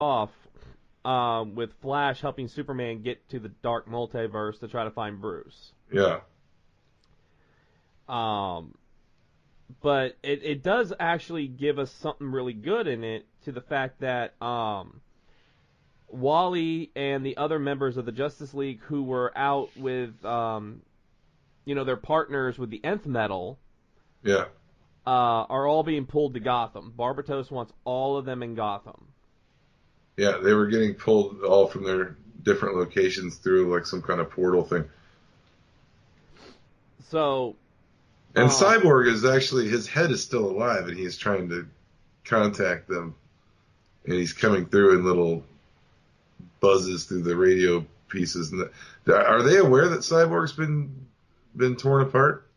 off with Flash helping Superman get to the dark multiverse to try to find Bruce. Yeah. Um, but it does actually give us something really good in it, to the fact that Wally and the other members of the Justice League who were out with their partners with the Nth Metal Yeah. are all being pulled to Gotham. Barbatos wants all of them in Gotham. Yeah, they were getting pulled all from their different locations through like some kind of portal thing. So, And Cyborg is actually, his head is still alive, and he's trying to contact them, and he's coming through in little buzzes through the radio pieces. And are they aware that Cyborg's been torn apart?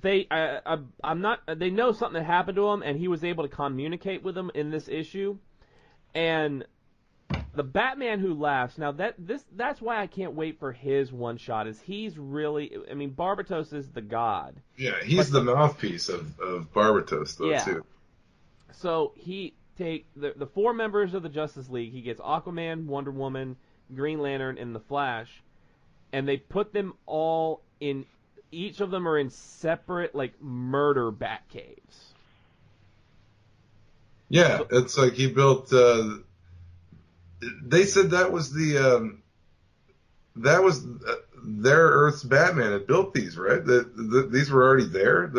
I'm not. They know something happened to him, and he was able to communicate with them in this issue. And the Batman who laughs. Now that's why I can't wait for his one shot. Is he's really? I mean, Barbatos is the god. Yeah, he's the mouthpiece of Barbatos, though, too. So he take the four members of the Justice League. He gets Aquaman, Wonder Woman, Green Lantern, and the Flash, and they put them all in. Each of them are in separate like murder bat caves. Yeah, it's like he built. They said that was their Earth's Batman had built these, right? These were already there.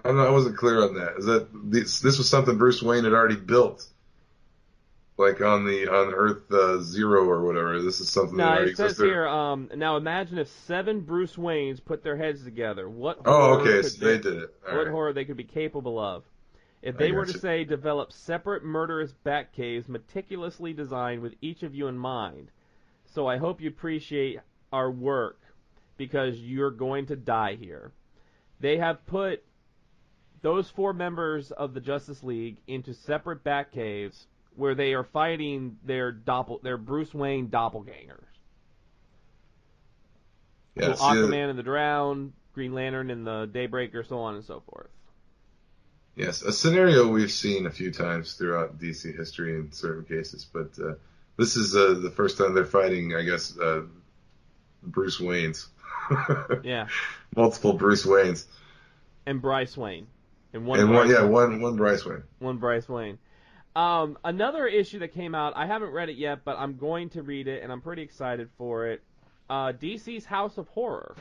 I wasn't clear on that. Is that this was something Bruce Wayne had already built, like on Earth Zero or whatever? This is something that already exists. It says here. Now imagine if 7 Bruce Waynes put their heads together. What? Oh, okay, so they did it. What horror they could be capable of. If they were to say, develop separate murderous bat caves meticulously designed with each of you in mind. So I hope you appreciate our work, because you're going to die here. They have put those 4 members of the Justice League into separate bat caves where they are fighting their Bruce Wayne doppelgangers. Yeah, so Aquaman in the Drown, Green Lantern in the Daybreaker, so on and so forth. Yes, a scenario we've seen a few times throughout DC history in certain cases, but this is the first time they're fighting, I guess, Bruce Waynes. Yeah. Multiple Bruce Waynes. And Bryce Wayne. One Bryce Wayne. One Bryce Wayne. Another issue that came out, I haven't read it yet, but I'm going to read it, and I'm pretty excited for it. DC's House of Horror.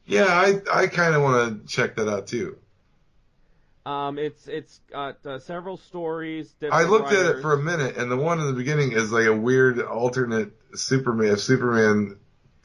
Yeah, I kind of want to check that out, too. It's got several stories. I looked writers. at it for a minute, and the one in the beginning is like a weird alternate Superman. If Superman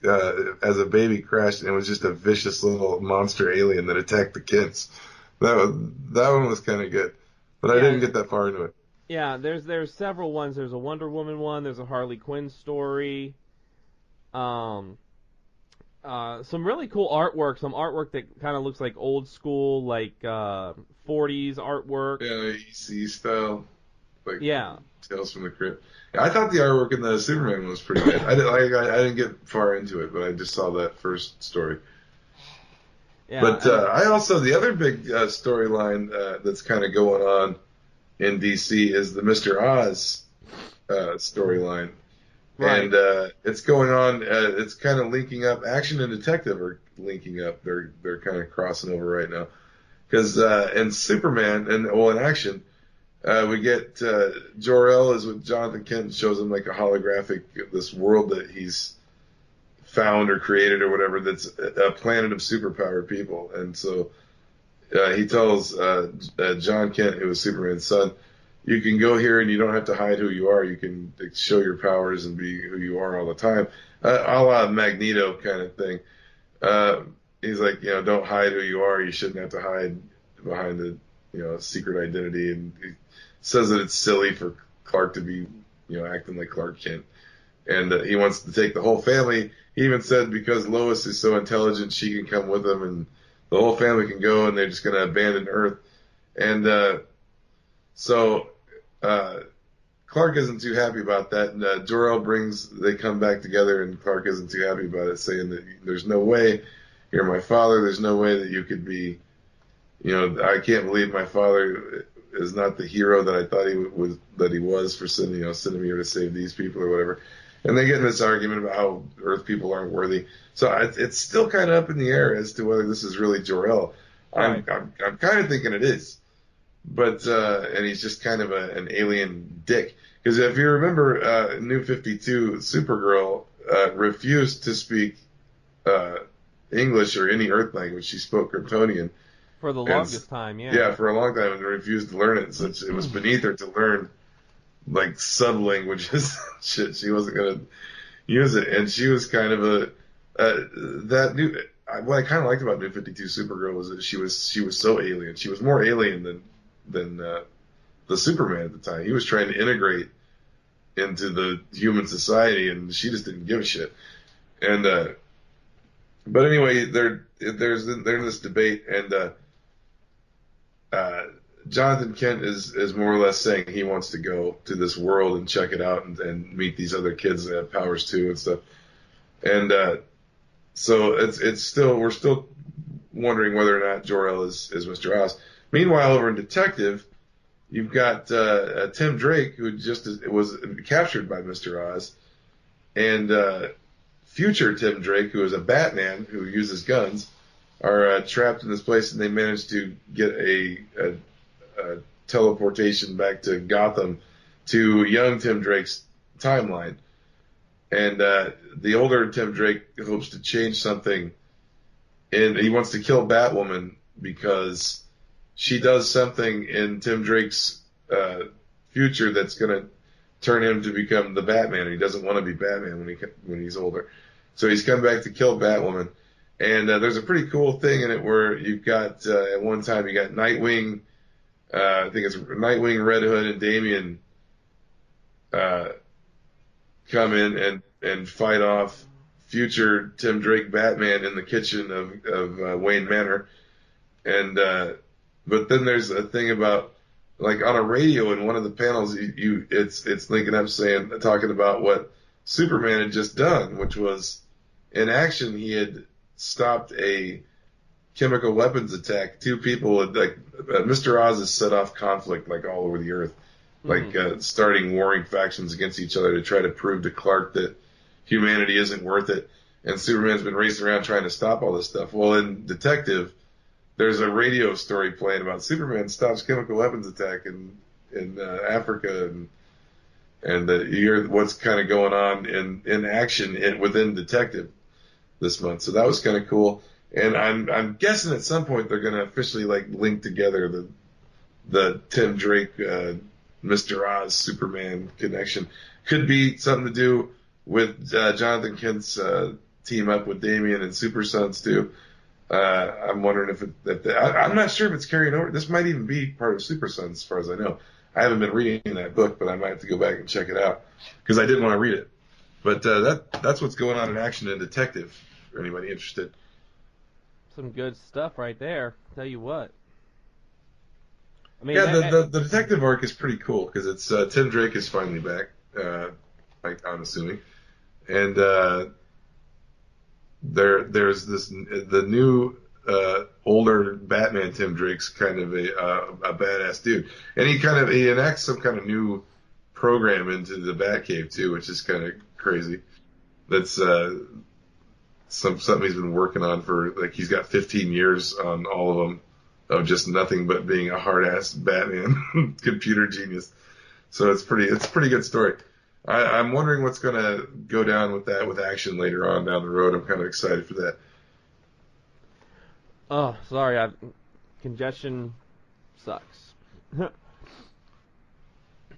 as a baby crashed, and it was just a vicious little monster alien that attacked the kids. That one was kind of good, but I didn't get that far into it. Yeah, there's several ones. There's a Wonder Woman one. There's a Harley Quinn story. Some really cool artwork. Some artwork that kind of looks like old school, like 40s artwork. Yeah, EC style. Like Tales from the Crypt. I thought the artwork in the Superman one was pretty good. I didn't get far into it, but I just saw that first story. Yeah, but I also, the other big storyline that's kind of going on in DC is the Mr. Oz storyline. Right. And it's going on, it's kind of linking up. Action and Detective are linking up. They're kind of crossing over right now. Because in Superman, in Action, we get Jor-El is with Jonathan Kent and shows him like a holographic, this world that he's found or created or whatever that's a planet of superpowered people. And so he tells John Kent, who was Superman's son, you can go here and you don't have to hide who you are. You can show your powers and be who you are all the time. A la Magneto kind of thing. He's like, don't hide who you are. You shouldn't have to hide behind the, secret identity. And he says that it's silly for Clark to be, acting like Clark Kent. And he wants to take the whole family. He even said because Lois is so intelligent, she can come with him and the whole family can go and they're just going to abandon Earth. And so Clark isn't too happy about that. And Jor-El they come back together and Clark isn't too happy about it, saying that there's no way, you're my father, there's no way that you could be, I can't believe my father is not the hero that I thought he was for sending me here to save these people or whatever. And they get in this argument about how Earth people aren't worthy. So it's still kind of up in the air as to whether this is really Jor-El. Right. I'm kind of thinking it is, but and he's just kind of an alien dick. Because if you remember, New 52 Supergirl refused to speak English or any Earth language. She spoke Kryptonian. For the longest time, yeah. Yeah, for a long time, and refused to learn it. So it was beneath her to learn, like, sub-languages. Shit, she wasn't going to use it. And she was kind of what I kind of liked about New 52 Supergirl was that she was so alien. She was more alien than the Superman at the time. He was trying to integrate into the human society, and she just didn't give a shit. And but anyway, they're in this debate, and Jonathan Kent is more or less saying he wants to go to this world and check it out and meet these other kids that have powers too and stuff. And so we're still wondering whether or not Jor-El is Mr. Oz. Meanwhile, over in Detective, you've got Tim Drake, who was captured by Mr. Oz, and future Tim Drake, who is a Batman who uses guns, are trapped in this place, and they managed to get a teleportation back to Gotham to young Tim Drake's timeline. And the older Tim Drake hopes to change something, and he wants to kill Batwoman because she does something in Tim Drake's future that's going to turn him to become the Batman. He doesn't want to be Batman when he's older. So he's come back to kill Batwoman. And there's a pretty cool thing in it where you've got, at one time, you got Nightwing, I think it's Nightwing, Red Hood, and Damian come in and fight off future Tim Drake Batman in the kitchen of Wayne Manor. And but then there's a thing about, like, on a radio in one of the panels, it's linking up talking about what Superman had just done, which was, in action, he had stopped a chemical weapons attack. Two people had, Mr. Oz has set off conflict, like, all over the earth, starting warring factions against each other to try to prove to Clark that humanity isn't worth it. And Superman's been racing around trying to stop all this stuff. Well, in Detective, there's a radio story playing about Superman stops chemical weapons attack in Africa, and you hear what's kind of going on in action within Detective this month. So that was kind of cool. And I'm guessing at some point they're going to officially, like, link together the Tim Drake Mr. Oz Superman connection. Could be something to do with Jonathan Kent's team up with Damian and Super Sons too. I'm wondering I'm not sure if it's carrying over. This might even be part of Super Sons, as far as I know. I haven't been reading that book, but I might have to go back and check it out because I did want to read it. But that's what's going on in action in Detective, for anybody interested. Some good stuff right there. Tell you what. I mean, yeah, the Detective arc is pretty cool because it's Tim Drake is finally back. I'm assuming, and there's the new older Batman Tim Drake's kind of a badass dude, and he enacts some kind of new program into the Batcave too, which is kind of crazy. That's something he's been working on for, like, he's got 15 years on all of them of just nothing but being a hard ass Batman computer genius. So it's a pretty good story. I'm wondering what's going to go down with that with action later on down the road. I'm kind of excited for that. Oh, sorry. Congestion sucks.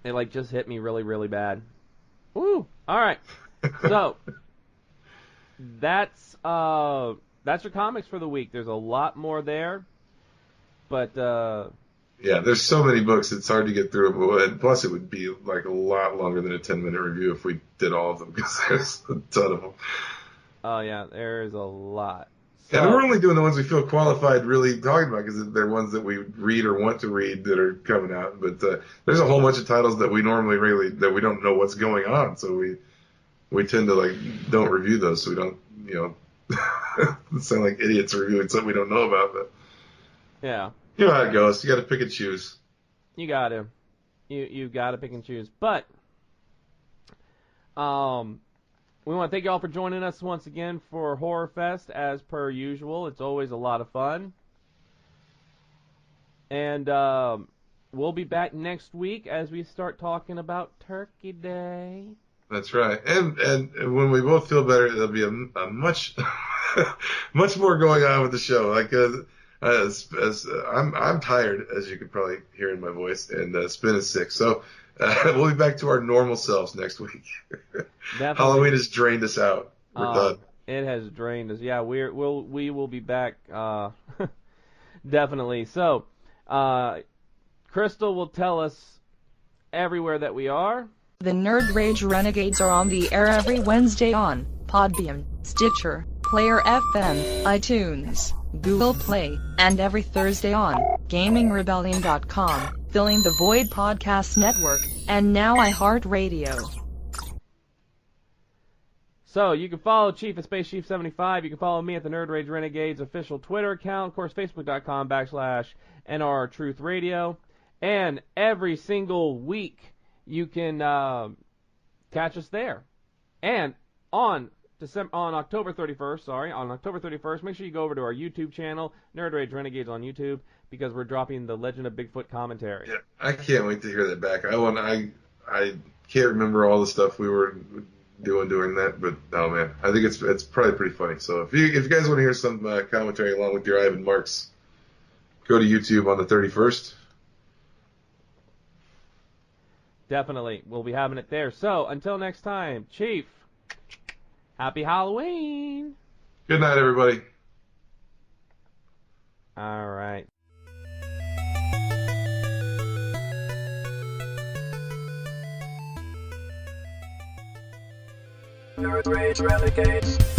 It, like, just hit me really, really bad. Woo! All right. So, that's your comics for the week. There's a lot more there. But, yeah, there's so many books, it's hard to get through. And plus, it would be, like, a lot longer than a 10-minute review if we did all of them, because there's a ton of them. Oh, yeah, there's a lot. So, and we're only doing the ones we feel qualified really talking about, because they're ones that we read or want to read that are coming out. But there's a whole bunch of titles that we normally that we don't know what's going on, so we tend to, like, don't review those, so we don't, sound like idiots reviewing something we don't know about. But yeah. You know how it goes. You got to pick and choose. You gotta pick and choose. But we want to thank you all for joining us once again for Horrorfest, as per usual. It's always a lot of fun. And we'll be back next week as we start talking about Turkey Day. That's right. And when we both feel better, there'll be a much much more going on with the show. Like I'm tired, as you could probably hear in my voice, and Spin is sick. So we'll be back to our normal selves next week. Halloween has drained us out. We're done. It has drained us. Yeah, we will be back definitely. So Crystal will tell us everywhere that we are. The Nerd Rage Renegades are on the air every Wednesday on Podbean, Stitcher, Player FM, iTunes, Google Play, and every Thursday on GamingRebellion.com, Filling the Void Podcast Network, and now iHeartRadio. So you can follow Chief at SpaceChief75. You can follow me at the Nerd Rage Renegades official Twitter account. Of course, Facebook.com/NRR Truth Radio. And every single week, you can catch us there. And on October 31st, make sure you go over to our YouTube channel, Nerd Rage Renegades on YouTube, because we're dropping the Legend of Bigfoot commentary. Yeah, I can't wait to hear that back. I can't remember all the stuff we were doing during that, but oh man, I think it's probably pretty funny. So if you guys want to hear some commentary along with your Ivan Marks, go to YouTube on the 31st. Definitely. We'll be having it there. So, until next time, Chief, happy Halloween. Good night, everybody. All right. Nerd Rage Renegades.